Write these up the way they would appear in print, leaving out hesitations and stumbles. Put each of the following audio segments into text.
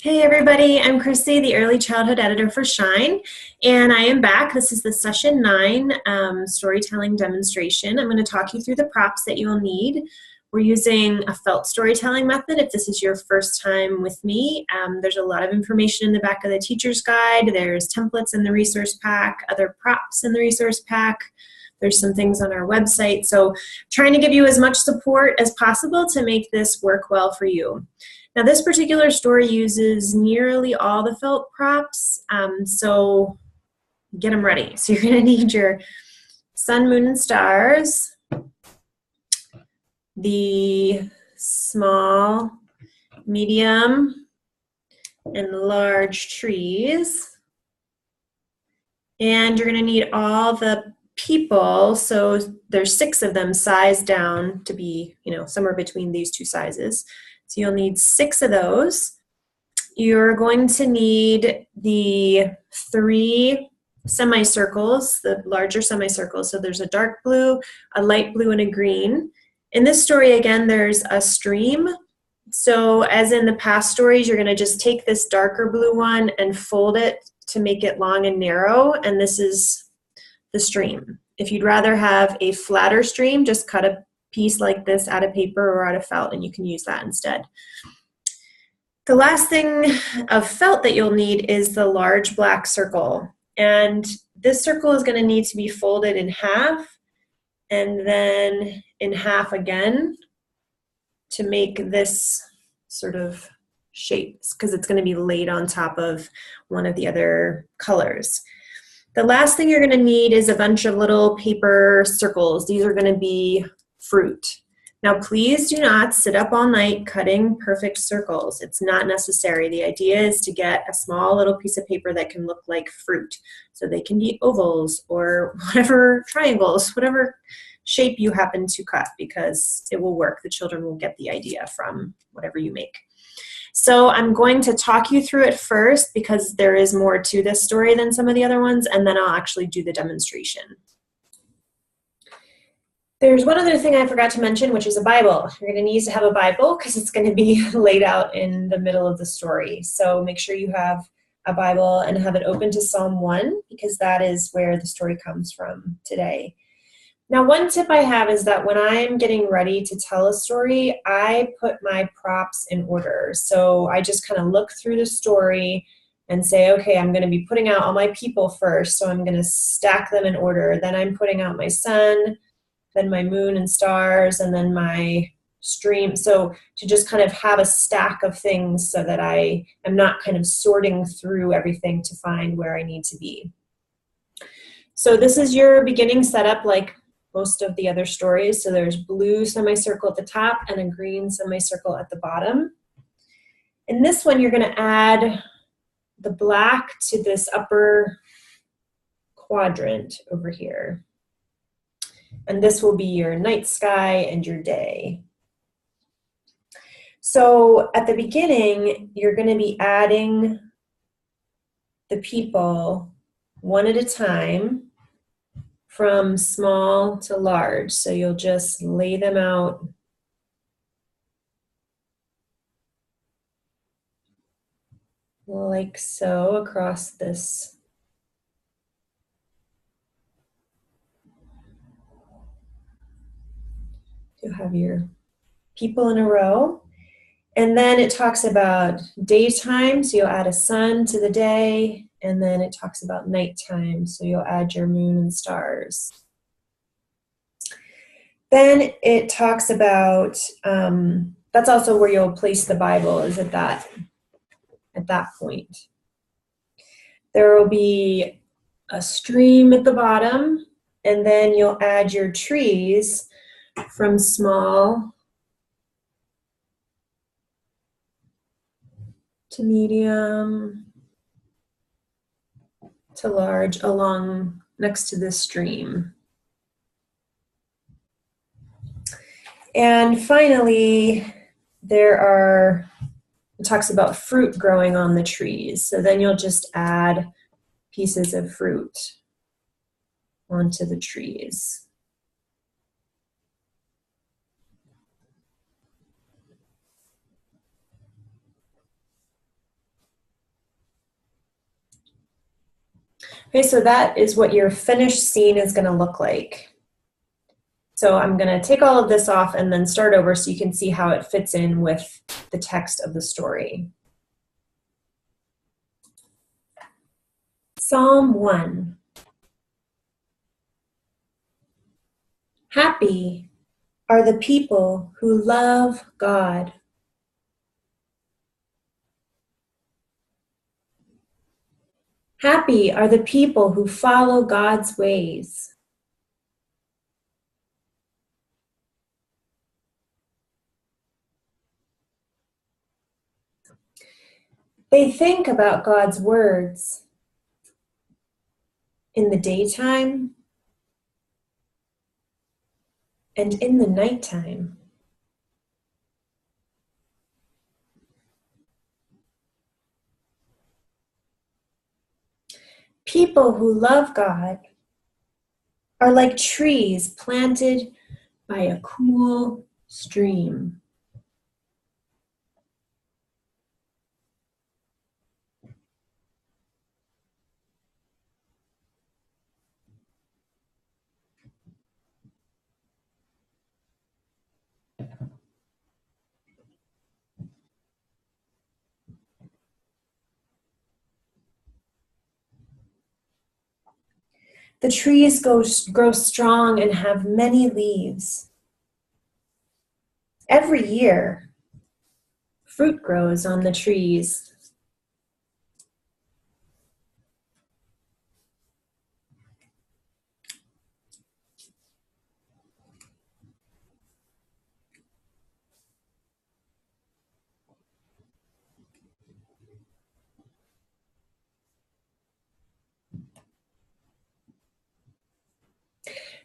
Hey everybody, I'm Chrissy, the early childhood editor for Shine, and I am back. This is the session 9 storytelling demonstration. I'm going to talk you through the props that you'll need. We're using a felt storytelling method. If this is your first time with me, there's a lot of information in the back of the teacher's guide. There's templates in the resource pack, other props in the resource pack. There's some things on our website. So trying to give you as much support as possible to make this work well for you. Now this particular story uses nearly all the felt props, so get them ready. So you're gonna need your sun, moon, and stars, the small, medium, and large trees, and you're gonna need all the people, so there's 6 of them sized down to be, somewhere between these two sizes. So you'll need 6 of those. You're going to need the 3 semicircles, the larger semicircles. So there's a dark blue, a light blue, and a green. In this story, again, there's a stream. So as in the past stories, you're going to just take this darker blue one and fold it to make it long and narrow, and this is the stream. If you'd rather have a flatter stream, just cut a piece like this out of paper or out of felt, and you can use that instead. The last thing of felt that you'll need is the large black circle. And this circle is going to need to be folded in half and then in half again to make this sort of shape, because it's going to be laid on top of one of the other colors. The last thing you're going to need is a bunch of little paper circles. These are going to be fruit. Now, please do not sit up all night cutting perfect circles. It's not necessary. The idea is to get a small little piece of paper that can look like fruit. So they can be ovals or whatever, triangles, whatever shape you happen to cut, because it will work. The children will get the idea from whatever you make. So I'm going to talk you through it first because there is more to this story than some of the other ones, and then I'll actually do the demonstration. There's one other thing I forgot to mention, which is a Bible. You're going to need to have a Bible because it's going to be laid out in the middle of the story. So make sure you have a Bible and have it open to Psalm 1, because that is where the story comes from today. Now, one tip I have is that when I'm getting ready to tell a story, I put my props in order. So I just kind of look through the story and say, okay, I'm going to be putting out all my people first, so I'm going to stack them in order. Then I'm putting out my sun, then my moon and stars, and then my stream. So to just kind of have a stack of things so that I am not kind of sorting through everything to find where I need to be. So this is your beginning setup, like most of the other stories. So there's blue semicircle at the top and a green semicircle at the bottom. In this one, you're going to add the black to this upper quadrant over here. And this will be your night sky and your day. So at the beginning, you're going to be adding the people one at a time from small to large. So you'll just lay them out like so across this. You'll have your people in a row. And then it talks about daytime, so you'll add a sun to the day, and then it talks about nighttime, so you'll add your moon and stars. Then it talks about, that's also where you'll place the Bible, is at that point. There will be a stream at the bottom, and then you'll add your trees from small to medium to large along next to this stream. And finally, it talks about fruit growing on the trees. So then you'll just add pieces of fruit onto the trees. Okay, so that is what your finished scene is going to look like. So I'm going to take all of this off and then start over so you can see how it fits in with the text of the story. Psalm 1. Happy are the people who love God. Happy are the people who follow God's ways. They think about God's words in the daytime and in the nighttime. People who love God are like trees planted by a cool stream. The trees grow strong and have many leaves. Every year, fruit grows on the trees.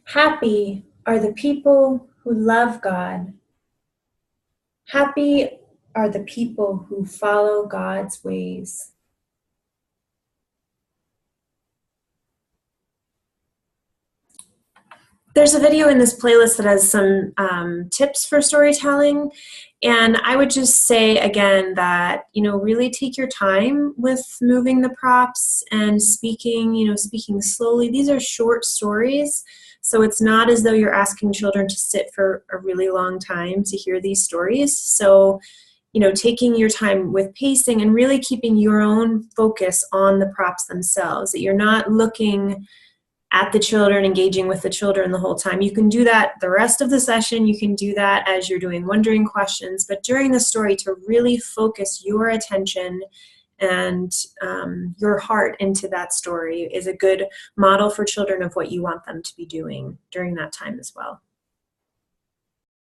Happy are the people who love God. Happy are the people who follow God's ways. There's a video in this playlist that has some tips for storytelling. And I would just say again that, really take your time with moving the props and speaking, speaking slowly. These are short stories, so it's not as though you're asking children to sit for a really long time to hear these stories. So, taking your time with pacing and really keeping your own focus on the props themselves, that you're not looking at the children, engaging with the children the whole time. You can do that the rest of the session. You can do that as you're doing wondering questions, but during the story, to really focus your attention and your heart into that story is a good model for children of what you want them to be doing during that time as well.